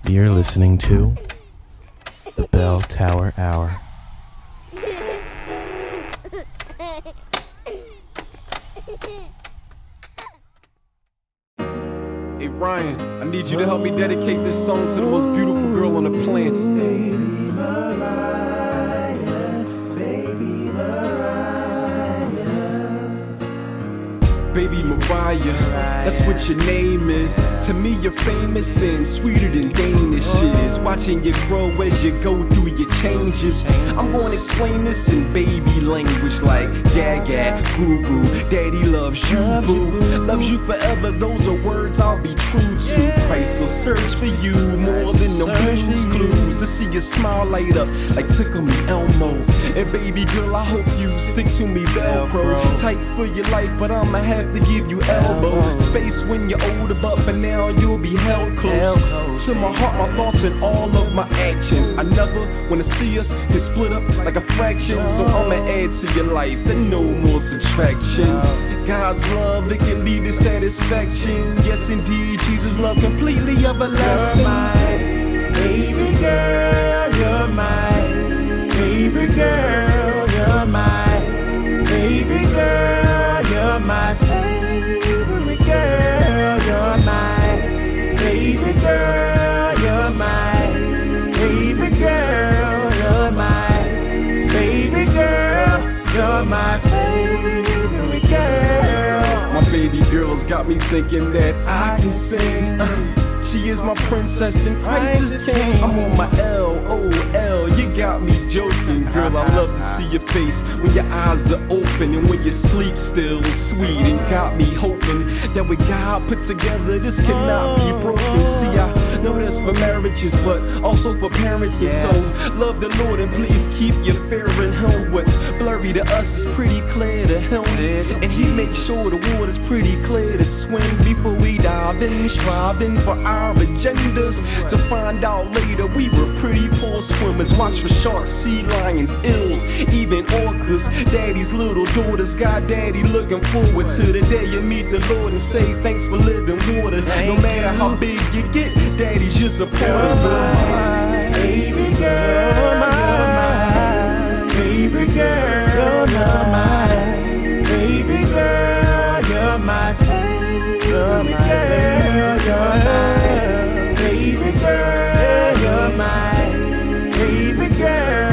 You're listening to the Bell Tower Hour. Hey Ryan, I need you to help me dedicate this song to the most beautiful girl on the planet. Baby Mariah, baby Mariah. Baby Mariah, that's what your name is. To me you're famous and sweeter than Danish is. Watching you grow as you go through your changes. I'm gonna explain this in baby language like gaga, goo goo. Daddy loves you, boo. Loves you forever, those are words I'll be true to. Christ will search for you more than the blues clues. To see your smile light up like Tickle Me Elmo. And baby girl, I hope you stick to me Velcro. Tight for your life, but I'ma have to give you elbow space when you're older, but for now you'll be held close to my heart, my thoughts, and all of my actions. I never wanna see us get split up like a fraction, so I'ma add to your life and no more subtraction. God's love, it can lead to satisfaction. Yes indeed, Jesus' love completely everlasting. You're my baby girl, you're my favorite girl, you're my baby girl, you're my favorite girl, you're my baby girl, you're my favorite girl, you're my baby girl, you're my favorite girl. My baby girl's got me thinking that I can sing. She is my princess and Christ is king. I'm on my LOL, you got me joking. Girl, I love to see your face when your eyes are open and when you sleep still sweet, and got me hoping that with God put together this cannot be broken. See, I know that's for marriages but also for parents, and so love the Lord and please keep your fear in Him. What's blurry to us is pretty clear to Him, and He makes sure the water's pretty clear to swim before we dive in, striving for our agendas to find out later we were pretty poor swimmers. Watch for sharks, sea lions, eels, even orcas. Daddy's little daughters got daddy looking forward to the day you meet the Lord and say thanks for living water. No matter how big you get, daddy's your supporter. Baby girl, my favorite girl, you're my baby girl, you're my favorite girl, you're my baby girl, you're my favorite girl,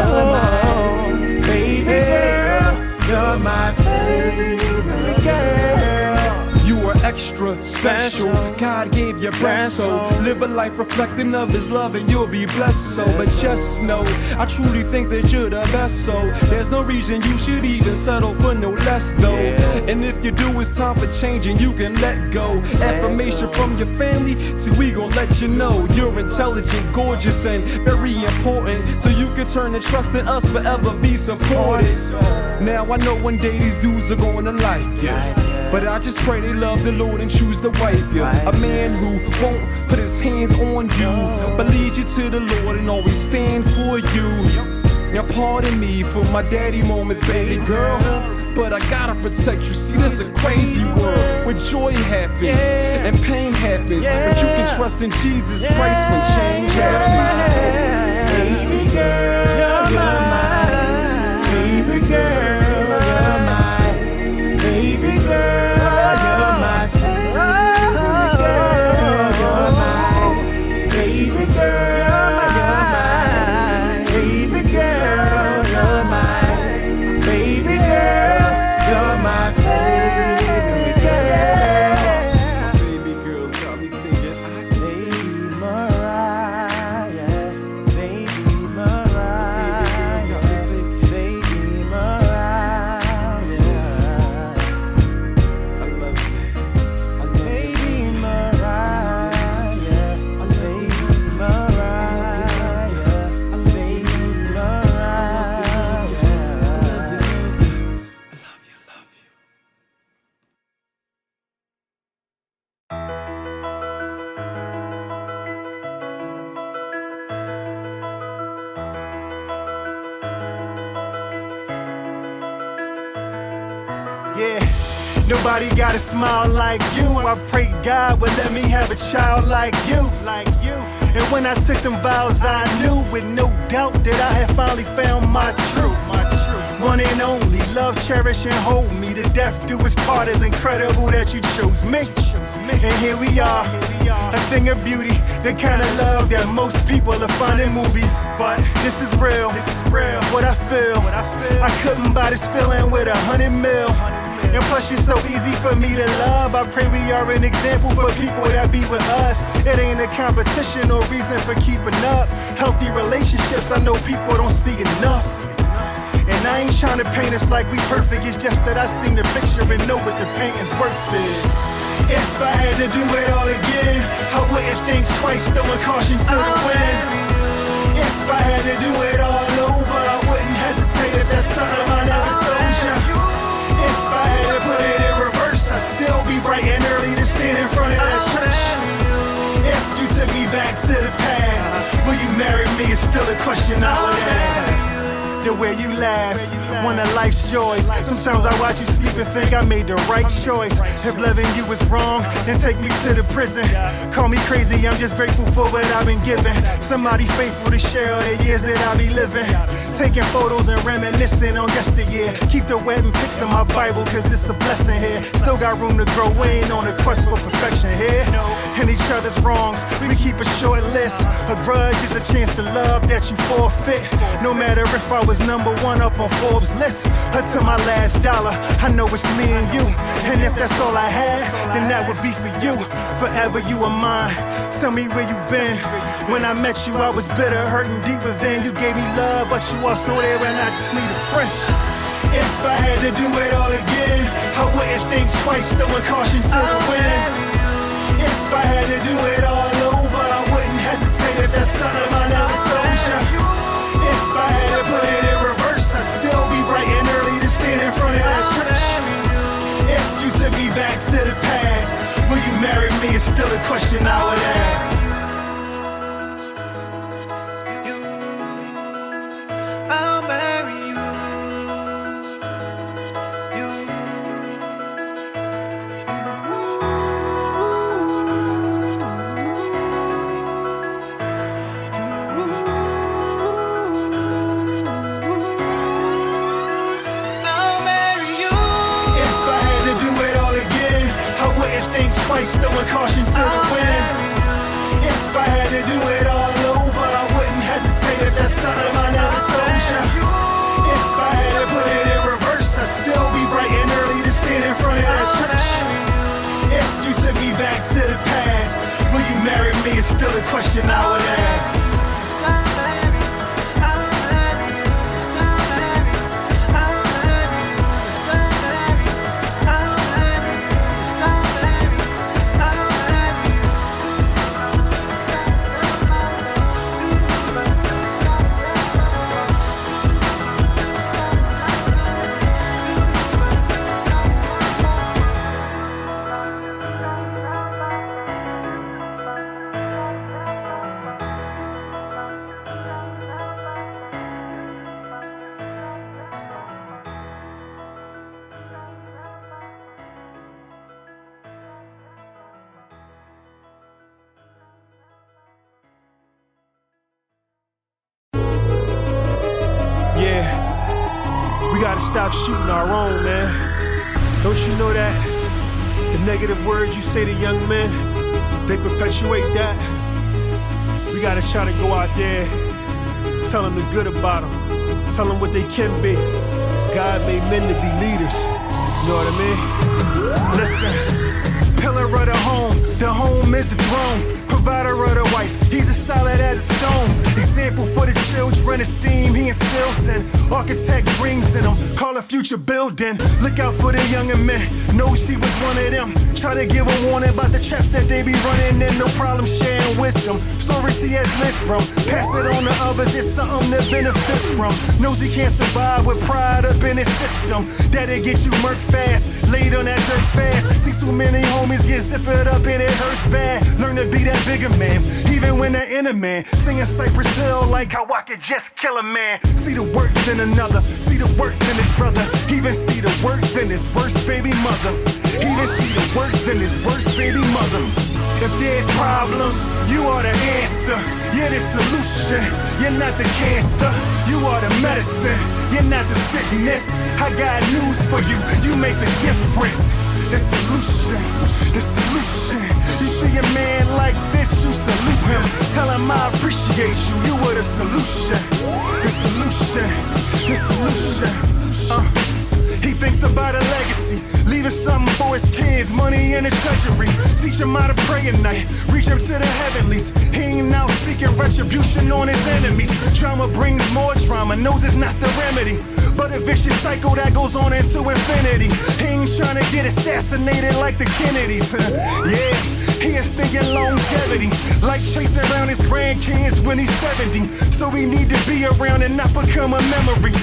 you're my baby girl, you're my favorite girl. You are extra special. God gave you breath, so live a life reflecting of His love and you'll be blessed. So, but just know, I truly think that you're the best. So there's no reason you should even settle for no less though. And if you do, it's time for change and you can let go. Affirmation from your family, see we gon' let you know you're intelligent, gorgeous, and very important. So you can turn and trust in us, forever be supported. Now I know one day these dudes are gonna like you, but I just pray they love the Lord and choose to wife you. A man who won't put his hands on you, but lead you to the Lord and always stand for you. Now pardon me for my daddy moments, baby girl, but I gotta protect you. See, this is a crazy world where joy happens and pain happens, but you can trust in Jesus Christ when change happens. Baby girl, you're my favorite girl, you're my baby girl, you're my favorite girl, you're my baby girl, you're my favorite girl, you're my baby girl, you're my favorite girl. Baby girls got me thinking I can Baby Mariah, baby Mariah, baby Mariah. I love you. Baby Mariah, baby Mariah, baby Mariah. Nobody got a smile like you. I pray God would let me have a child like you. And when I took them vows, I knew with no doubt that I had finally found my truth. One and only, love, cherish, and hold me to death. Do its part. It's incredible that you chose me. And here we are, a thing of beauty, the kind of love that most people are find in movies. But this is real, what I feel. I couldn't buy this feeling with 100 mil. And plus you're so easy for me to love. I pray we are an example for people that be with us. It ain't a competition or reason for keeping up. Healthy relationships, I know people don't see enough. And I ain't trying to paint us like we perfect. It's just that I seen the picture and know what the painting's worth is. If I had to do it all again, I wouldn't think twice, throwing caution to the wind. If I had to do it all over, I wouldn't hesitate if that's something I never told ya. If I had to put it in reverse, I'd still be bright and early to stand in front of that church. If you took me back to the past, will you marry me is still a question I would ask. The way you laugh, one of life's joys. Sometimes I watch you sleep and think I made the right choice. If loving you was wrong, then take me to the prison. Call me crazy, I'm just grateful for what I've been given. Somebody faithful to share all the years that I be living. Taking photos and reminiscing on yesteryear. Keep the wedding pics in my Bible, cause it's a blessing here. Still got room to grow, we ain't on a quest for perfection here. And each other's wrongs, we keep a short list. A grudge is a chance to love that you forfeit. No matter if I was number one up on Forbes list, until my last dollar, I know it's me and you. And if that's all I had, then that would be for you. Forever you are mine. Tell me where you been. When I met you, I was bitter, hurting deep within. You gave me love, but you also there and I just need a friend. If I had to do it all again, I wouldn't think twice, throwing caution to the wind. If I had to do it all over, I wouldn't hesitate if that's something I never told ya. If I had to put it in reverse, I'd still be bright and early to stand in front of that church. If you took me back to the past, will you marry me is still a question I would ask. I'll marry you. Twice, throwing caution to the wind. If I had to do it all over, I wouldn't hesitate if that's something I never told ya. If I had to put it in reverse, I'd still be bright and early to stand in front of that church. If you took me back to the past, will you marry me is still a question I would ask. Yeah, we gotta stop shooting our own, man. Don't you know that? The negative words you say to young men, they perpetuate that. We gotta try to go out there, tell them the good about them, tell them what they can be. God made men to be leaders, you know what I mean? Listen, pillar of the home is the throne. Provider of the wife, he's as solid as a stone. Example for the children, esteem he instills in. Architect dreams in them, call a future building. Look out for the younger men, knows he was one of them. Try to give a warning about the traps that they be running in. No problem sharing wisdom, stories he has lived from. Pass it on to others, it's something to benefit from. Knows he can't survive with pride up in his system. That'll get you murked fast, laid on that dirt fast. See too many homies get zippered up and it hurts bad. Learn to be that figure man. Even when they're in a man, singing Cypress Hill like how I could just kill a man. See the worth in another, see the worth in his brother. Even see the worth in his worst baby mother. Even see the worth in his worst baby mother. If there's problems, you are the answer. You're the solution, you're not the cancer. You are the medicine, you're not the sickness. I got news for you, you make the difference. The solution, the solution. You see a man like this, you salute him. Tell him I appreciate you, you were the solution. The solution, the solution. He thinks about a legacy, leaving something for his kids, money in the treasury. Teach him how to pray at night, reach him to the heavenlies. He ain't out seeking retribution on his enemies. Drama brings more drama, knows it's not the remedy, but a vicious cycle that goes on into infinity. He ain't trying to get assassinated like the Kennedys. Yeah, he is thinking longevity, like chasing around his grandkids when he's 70. So we need to be around and not become a memory.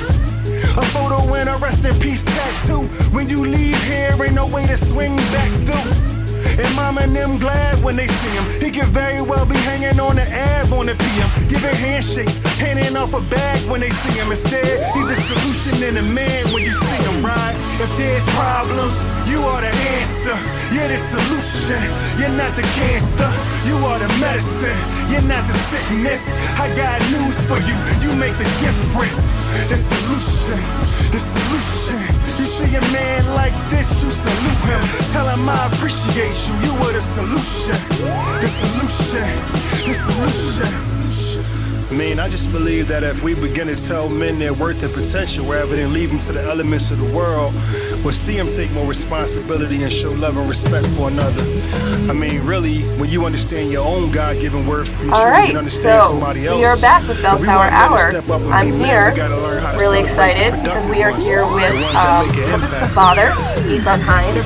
A photo and a rest in peace tattoo. When you leave here, ain't no way to swing back through. And mama and them glad when they see him. He could very well be hanging on the ab on the PM, giving handshakes, handing off a bag when they see him. Instead, he's the solution in a man when you see him, right? If there's problems, you are the answer. You're the solution, you're not the cancer. You are the medicine, you're not the sickness. I got news for you, you make the difference. The solution, the solution. You see a man like this, you salute him. Tell him I appreciate you, you were the solution. The solution, the solution. I mean, I just believe that if we begin to tell men their worth and potential rather than leave them to the elements of the world, we'll see them take more responsibility and show love and respect for another. I mean, really, when you understand your own God-given worth, you truly can understand somebody else's. We are back with Bell Tower Hour. I'm here, really excited, because we are here with the father, Ihsan Hines,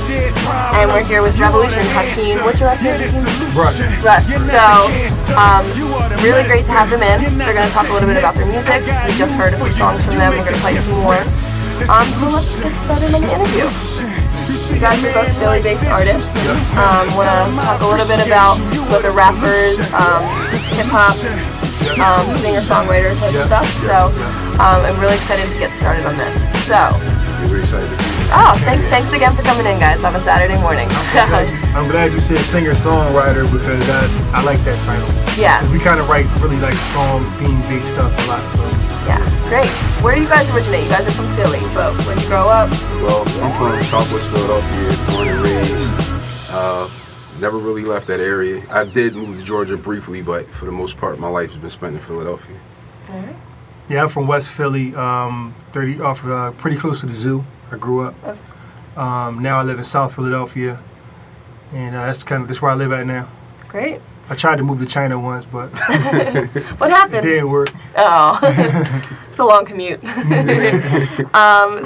and we're here with Revolution Hakeem. What's your last name? Rush. So, really great to have them in. They're going to talk a little bit about their music. We just heard a few songs from them. We're going to play some more. So let's get started on the interview. You guys are both Philly-based artists. Want to talk a little bit about what the rappers, hip-hop, singer-songwriters, and stuff. So I'm really excited to get started on this. So. We're excited to be here. Oh, thanks again for coming in, guys, on a Saturday morning. I'm glad you said singer-songwriter because I like that title. Yeah. We kind of write really like song, theme-based stuff a lot. So. Yeah, great. Where do you guys originate? You guys are from Philly, but where did you grow up? Well, I'm from Southwest Philadelphia, born and raised. Never really left that area. I did move to Georgia briefly, but for the most part, my life has been spent in Philadelphia. Alright. Yeah, I'm from West Philly, pretty close to the zoo. I grew up. Okay. Now I live in South Philadelphia, and that's where I live at now. Great. I tried to move to China once, but what happened? It didn't work. Oh, it's a long commute.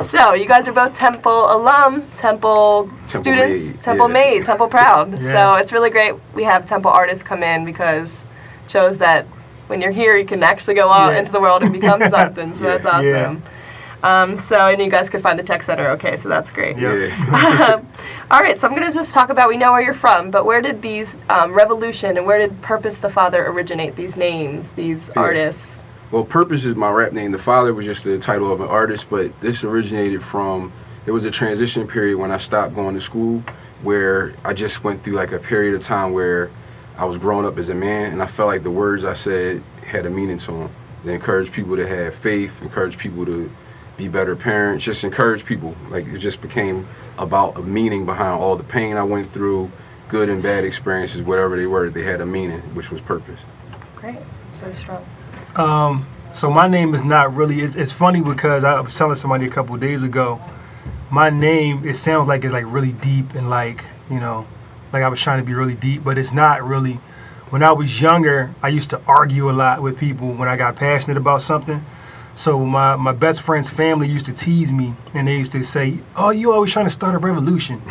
So you guys are both Temple alum, Temple students, made. Temple made, Temple proud. Yeah. So it's really great we have Temple artists come in because it shows that when you're here, you can actually go out into the world and become something. So that's awesome. So I knew you guys could find the tech center okay, so that's great. Yeah. All right, so I'm going to just talk about, we know where you're from, but where did these Revolution and where did Purpose the Father originate, these names, these artists? Well, Purpose is my rap name. The Father was just the title of an artist, but this originated from, it was a transition period when I stopped going to school where I just went through like a period of time where I was growing up as a man and I felt like the words I said had a meaning to them. They encouraged people to have faith, encouraged people to be better parents, just encourage people. Like it just became about a meaning behind all the pain I went through, good and bad experiences, whatever they were, they had a meaning, which was purpose. Great, it's very strong. So my name is not really, it's funny because I was telling somebody a couple of days ago, my name, it sounds like it's like really deep and like, you know, like I was trying to be really deep, but it's not really. When I was younger, I used to argue a lot with people when I got passionate about something. So my best friend's family used to tease me, and they used to say, "Oh, you always trying to start a revolution."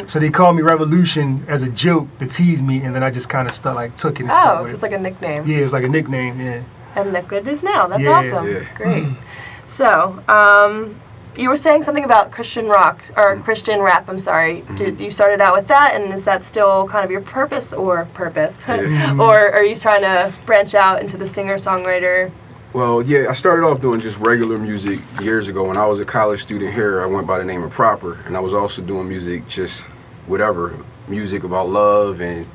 So they called me Revolution as a joke to tease me, and then I just kind of took it and stuck so with it's like a nickname. Yeah, it was like a nickname, yeah. And look what it is now. That's Yeah, awesome. yeah. Great. So, you were saying something about Christian rock, or Christian rap, I'm sorry. Did you started out with that, and is that still kind of your purpose? Or are you trying to branch out into the singer-songwriter? Well, yeah, I started off doing just regular music years ago. When I was a college student here, I went by the name of Proper, and I was also doing music, just whatever, music about love and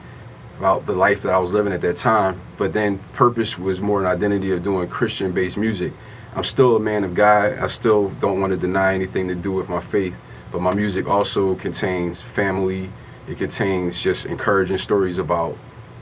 about the life that I was living at that time. But then Purpose was more an identity of doing Christian-based music. I'm still a man of God. I still don't want to deny anything to do with my faith, but my music also contains family. It contains just encouraging stories about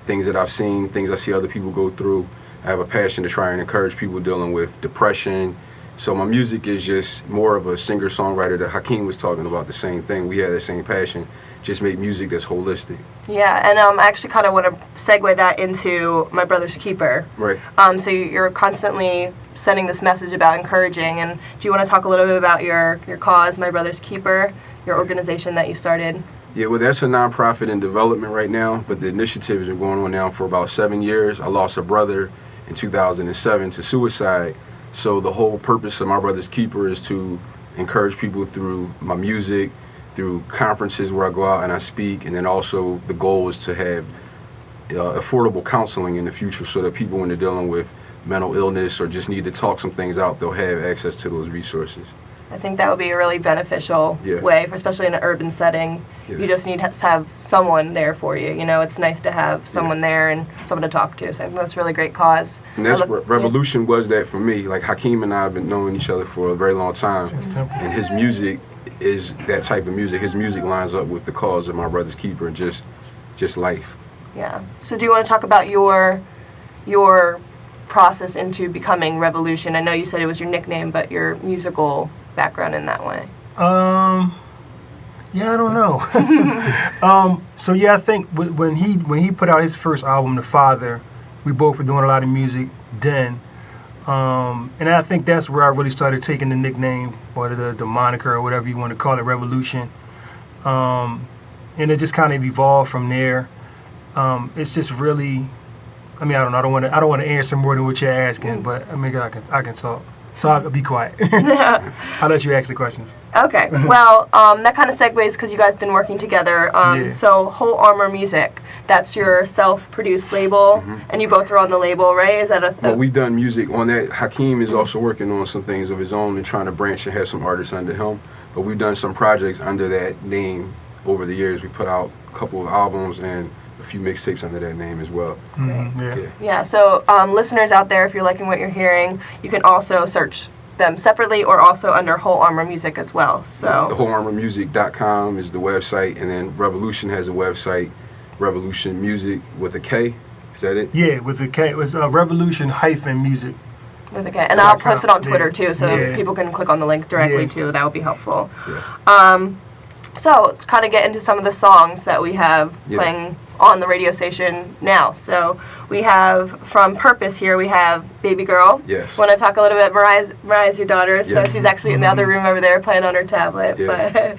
things that I've seen, things I see other people go through. I have a passion to try and encourage people dealing with depression. So my music is just more of a singer-songwriter. That Hakeem was talking about the same thing. We have the same passion. Just make music that's holistic. Yeah, and I actually kind of want to segue that into My Brother's Keeper. Right. So you're constantly sending this message about encouraging, and do you want to talk a little bit about your cause, My Brother's Keeper, your organization that you started? Yeah, well, that's a nonprofit in development right now, but the initiative has been going on now for about 7 years. I lost a brother in 2007 to suicide. So the whole purpose of My Brother's Keeper is to encourage people through my music, through conferences where I go out and I speak, and then also the goal is to have affordable counseling in the future so that people, when they're dealing with mental illness or just need to talk some things out, they'll have access to those resources. I think that would be a really beneficial way, especially in an urban setting. Yeah. You just need to have someone there for you. You know, it's nice to have someone there and someone to talk to. So I think that's a really great cause. And that's Revolution was that for me. Like Hakeem and I have been knowing each other for a very long time. And his music is that type of music. His music lines up with the cause of My Brother's Keeper and just life. Yeah. So do you want to talk about your process into becoming Revolution? I know you said it was your nickname, but your musical background in that way. Yeah, I don't know. So yeah, I think when he put out his first album, The Father, we both were doing a lot of music then. And I think that's where I really started taking the nickname or the moniker or whatever you want to call it, Revolution. And it just kind of evolved from there. It's just really, I mean, I don't know. I don't want to answer more than what you're asking, but I mean, I can talk. So I'll be quiet. I'll let you ask the questions. Okay. Well, that kind of segues because you guys have been working together. So Whole Armor Music, that's your self-produced label, and you both are on the label, right? Is that Well, we've done music on that. Hakeem is also working on some things of his own and trying to branch and have some artists under him. But we've done some projects under that name over the years. We put out a couple of albums and a few mixtapes under that name as well. Yeah, so listeners out there, if you're liking what you're hearing, you can also search them separately or also under Whole Armor Music as well. So the wholearmormusic.com is the website, and then Revolution has a website, Revolution Music with a K. Is that it? Yeah, with a K. It was Revolution-Music. With a K. And I'll post it on Twitter too, so people can click on the link directly too. That would be helpful. So let's kind of get into some of the songs that we have playing on the radio station now. So we have from Purpose here, we have Baby Girl. Yes. Want to talk a little bit, Mariah's your daughter, so she's actually in the other room over there playing on her tablet. But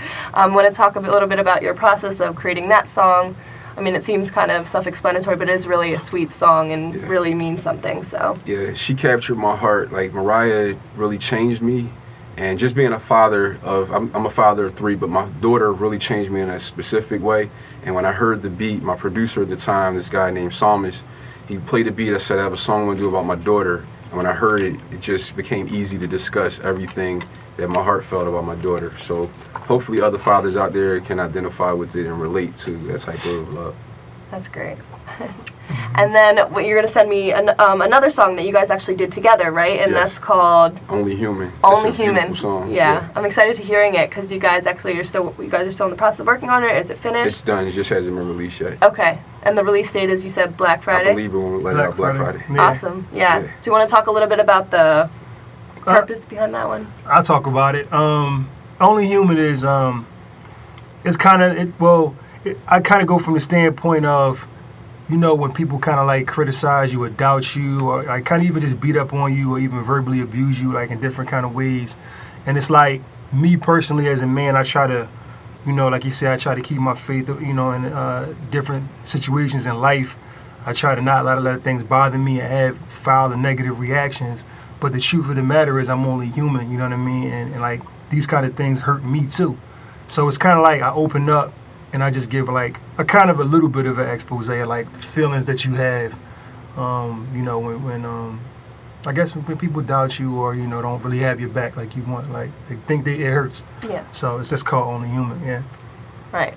want to talk a little bit about your process of creating that song. I mean, it seems kind of self-explanatory, but it is really a sweet song and really means something. So yeah, she captured my heart. Like, Mariah really changed me. And just being a father of, I'm a father of 3, but my daughter really changed me in a specific way. And when I heard the beat, my producer at the time, this guy named Psalmist, he played the beat. I said, I have a song I want to do about my daughter. And when I heard it, it just became easy to discuss everything that my heart felt about my daughter. So hopefully other fathers out there can identify with it and relate to that type of love. That's great. And then you're going to send me another song that you guys actually did together, right? And that's called Only Human. Only Human. Song. Yeah, I'm excited to hearing it because you guys are still in the process of working on it. Is it finished? It's done. It just hasn't been released yet. Okay. And the release date is, you said, Black Friday? I believe we're going to let it out Black Friday. Yeah. Awesome. Yeah. So you want to talk a little bit about the purpose behind that one? I'll talk about it. Only Human is it's kind of I kind of go from the standpoint of, you know, when people kind of like criticize you or doubt you or like kind of even just beat up on you or even verbally abuse you like in different kind of ways. And it's like, me personally as a man, I try to, you know, like you said, I try to keep my faith, you know, in different situations in life. I try to not let things bother me and have foul and negative reactions. But the truth of the matter is I'm only human, you know what I mean? And like, these kind of things hurt me too. So it's kind of like I open up and I just give like a kind of a little bit of an expose, like the feelings that you have, you know, when I guess when people doubt you or, you know, don't really have your back like you want, like they think it hurts. Yeah. So it's just called Only Human, yeah. Right.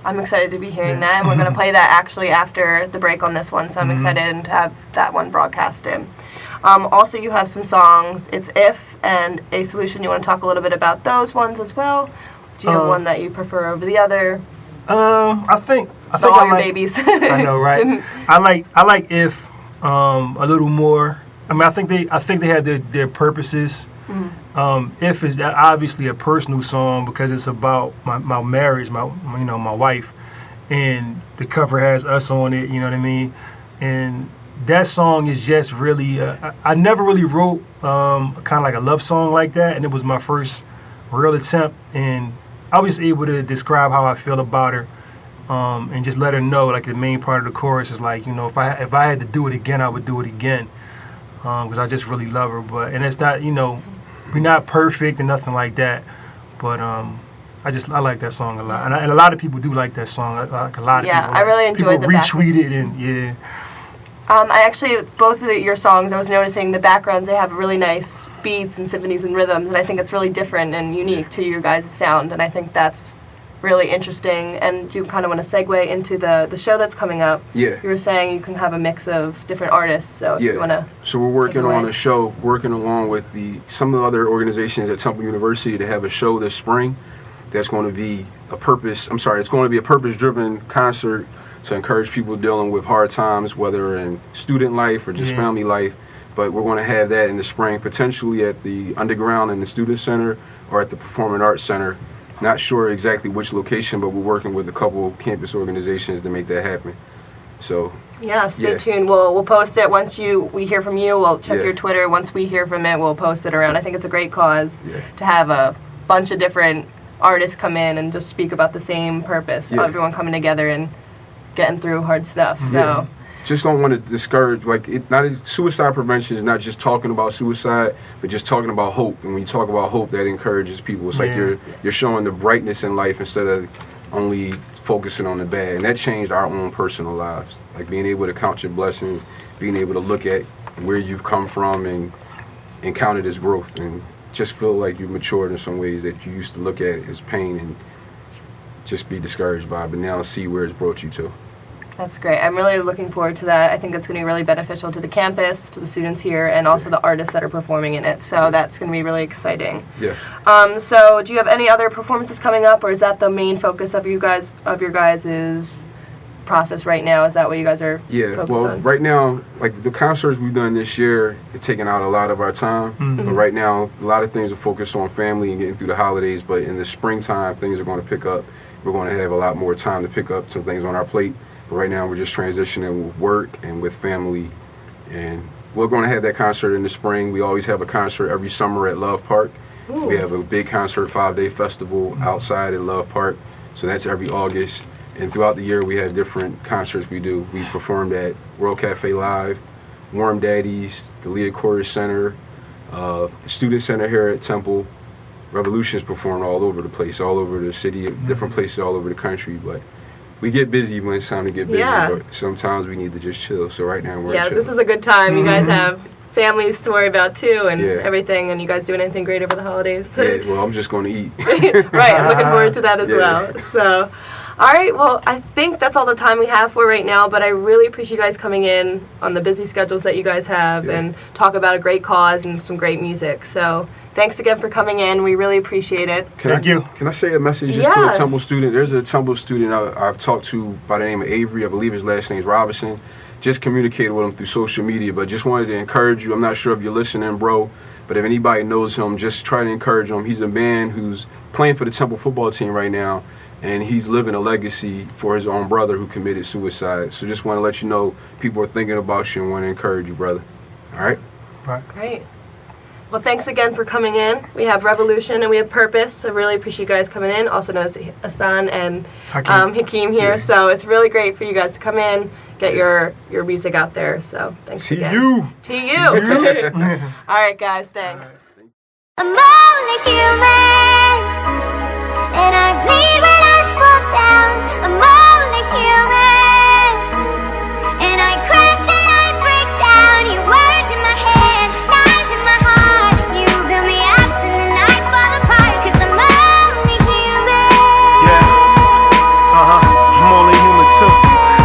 I'm excited to be hearing that, and we're going to play that actually after the break on this one, so I'm excited to have that one broadcasted. Also, you have some songs, It's If and A Solution. You want to talk a little bit about those ones as well? Do you have one that you prefer over the other? I think all I your like, babies. I know, right? I like If a little more. I mean, I think they have their purposes. If is obviously a personal song because it's about my marriage, my wife, and the cover has us on it. You know what I mean? And that song is just really. I never really wrote kind of like a love song like that, and it was my first real attempt. And I was able to describe how I feel about her, and just let her know. Like the main part of the chorus is like, you know, if I had to do it again, I would do it again. Because I just really love her, and it's not, you know, we're not perfect and nothing like that, but I like that song a lot, and a lot of people do like that song. Like a lot of people. I really enjoyed the retweet it and yeah. I actually both of your songs, I was noticing the backgrounds. They have really nice beats and symphonies and rhythms, and I think it's really different and unique to your guys' sound, and I think that's really interesting. And you kind of want to segue into the show that's coming up. Yeah. You were saying you can have a mix of different artists, so if you want to. So we're working on a show, working along with some of the other organizations at Temple University to have a show this spring that's going to be it's going to be a purpose-driven concert to encourage people dealing with hard times, whether in student life or just family life. But we're going to have that in the spring, potentially at the Underground in the Student Center or at the Performing Arts Center. Not sure exactly which location, but we're working with a couple campus organizations to make that happen. So stay tuned. We'll post it once we hear from you. We'll check your Twitter. Once we hear from it, we'll post it around. I think it's a great cause to have a bunch of different artists come in and just speak about the same purpose. Everyone coming together and getting through hard stuff. So. Just don't want to discourage, suicide prevention is not just talking about suicide, but just talking about hope. And when you talk about hope, that encourages people. It's like you're showing the brightness in life instead of only focusing on the bad. And that changed our own personal lives. Like being able to count your blessings, being able to look at where you've come from and count it as growth, and just feel like you've matured in some ways that you used to look at it as pain and just be discouraged by, but now see where it's brought you to. That's great. I'm really looking forward to that. I think it's going to be really beneficial to the campus, to the students here, and also the artists that are performing in it. So that's going to be really exciting. Yeah. So do you have any other performances coming up, or is that the main focus of your guys' process right now? Is that what you guys are focused on? Right now, like the concerts we've done this year, it's taken out a lot of our time. But right now, a lot of things are focused on family and getting through the holidays. But in the springtime, things are going to pick up. We're going to have a lot more time to pick up some things on our plate. But right now, we're just transitioning with work and with family. And we're going to have that concert in the spring. We always have a concert every summer at Love Park. Ooh. We have a big concert, 5-day festival outside at Love Park. So that's every August. And throughout the year, we have different concerts we do. We performed at World Cafe Live, Warm Daddies, the Leah Chorus Center, the Student Center here at Temple. Revolution's performed all over the place, all over the city, different places all over the country. But we get busy when it's time to get busy, but sometimes we need to just chill. So right now we're chilling. This is a good time. You guys have families to worry about too, and everything. And you guys doing anything great over the holidays? Well, I'm just going to eat. Right, I'm looking forward to that as well. So, all right, well, I think that's all the time we have for right now. But I really appreciate you guys coming in on the busy schedules that you guys have and talk about a great cause and some great music. So. Thanks again for coming in. We really appreciate it. Thank you. Can I say a message just to a Temple student? There's a Temple student I've talked to by the name of Avery. I believe his last name is Robinson. Just communicated with him through social media, but just wanted to encourage you. I'm not sure if you're listening, bro, but if anybody knows him, just try to encourage him. He's a man who's playing for the Temple football team right now, and he's living a legacy for his own brother who committed suicide. So just want to let you know people are thinking about you and want to encourage you, brother. All right? Great. Well, thanks again for coming in. We have Revolution and we have Purpose. I really appreciate you guys coming in, also known as Ihsan and Hakeem here. So it's really great for you guys to come in, get your music out there. So thanks again. To you. All right, guys. Thanks. I'm only human, and I bleed when I fall down. I'm only human, and I crash and I break down. Your words in my head, knives in my heart. You build me up and then I fall apart. 'Cause I'm only human. Yeah, I'm only human too.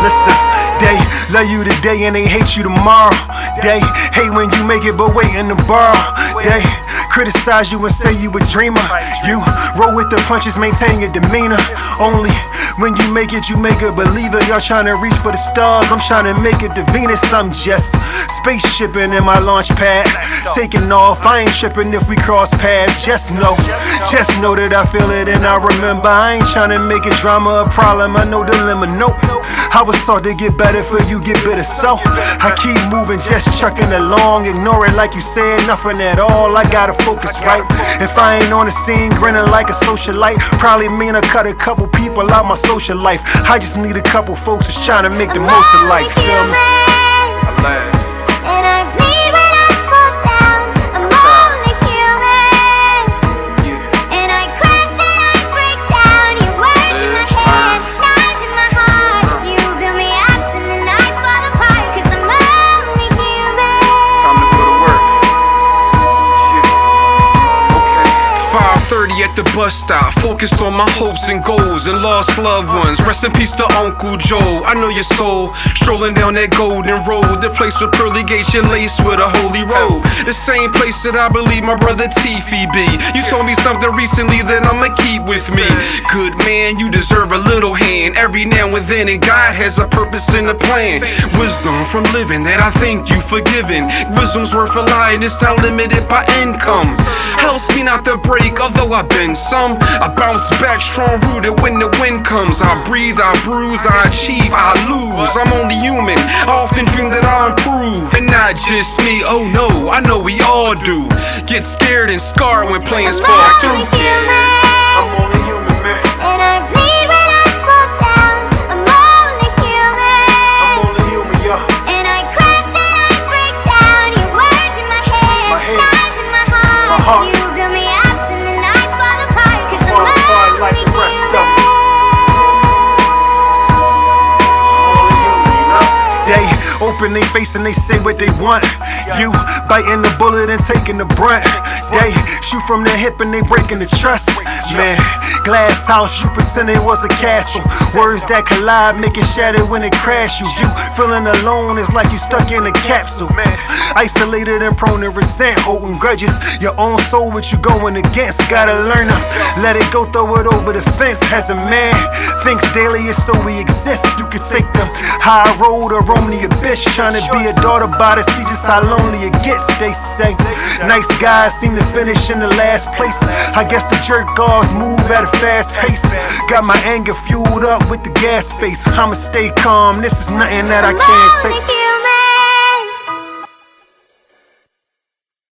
Listen, they love you today and they hate you tomorrow. They hate when you make it but waiting to borrow. They criticize you and say you a dreamer. You roll with the punches, maintain your demeanor. Only when you make it a believer. Y'all trying to reach for the stars, I'm trying to make it to Venus. I'm just spaceshipping in my launch pad, taking off. I ain't tripping if we cross paths. Just know that I feel it and I remember. I ain't trying to make it drama a problem. I know the limit. Nope, I was taught to get better for you get bitter. So I keep moving, just trucking along. Ignore it like you said nothing at all. I gotta focus right. If I ain't on the scene grinning like a socialite, probably mean I cut a couple people out my social life. I just need a couple folks that's trying to make the most of life. Feel me? And I bleed when I fall down. I'm only human, and I crash and I break down. Your words in my head, knives in my heart. You build me up and then I fall apart. 'Cause I'm only human. Time to go to work. Shit. Okay. 5:30 at the bus stop, focused on my hopes and goals and lost loved ones. Rest in peace to Uncle Joe. I know your soul, strolling down that golden road, the place with pearly gates you're laced with a holy robe. The same place that I believe my brother Tiffy be. You told me something recently that I'ma keep with me. Good man, you deserve a little hand every now and then, and God has a purpose and a plan. Wisdom from living that I think you forgiven. Wisdom's worth a lot and it's not limited by income. Helps me not to break, although I've been some. I bounce back strong rooted when the wind comes. I breathe, I bruise, I achieve, I lose. I'm only human, I often dream that I'll improve. And not just me, oh no, I know we all do. Get scared and scarred when plans fall I'm through. only human, I'm only human, man. and I bleed when I fall down. I'm only human, I'm only human, yo. and I crash and I break down. Your words in my head, knives in my heart. You build me up and then I fall apart. 'Cause I'm Fall apart like only the rest of human. them. Only human, you know? They open their face and they say what they want. You biting the bullet and taking the brunt. They shoot from the hip and they breaking the trust. Man, glass house, you pretend it was a castle. Words that collide make it shatter when it crash you. You feeling alone, it's like you stuck in a capsule. Man, isolated and prone to resent, holding grudges. Your own soul, what you going against. Gotta learn to let it go, throw it over the fence. As a man thinks daily, it's so we exist. You could take them high road or roam the abyss. Trying to be a daughter by the see just how lonely it gets. They say nice guys seem to finish in the last place. I guess the jerk offs move at a fast pace. Got my anger fueled up with the gas face. I'ma stay calm, this is nothing that I can't take.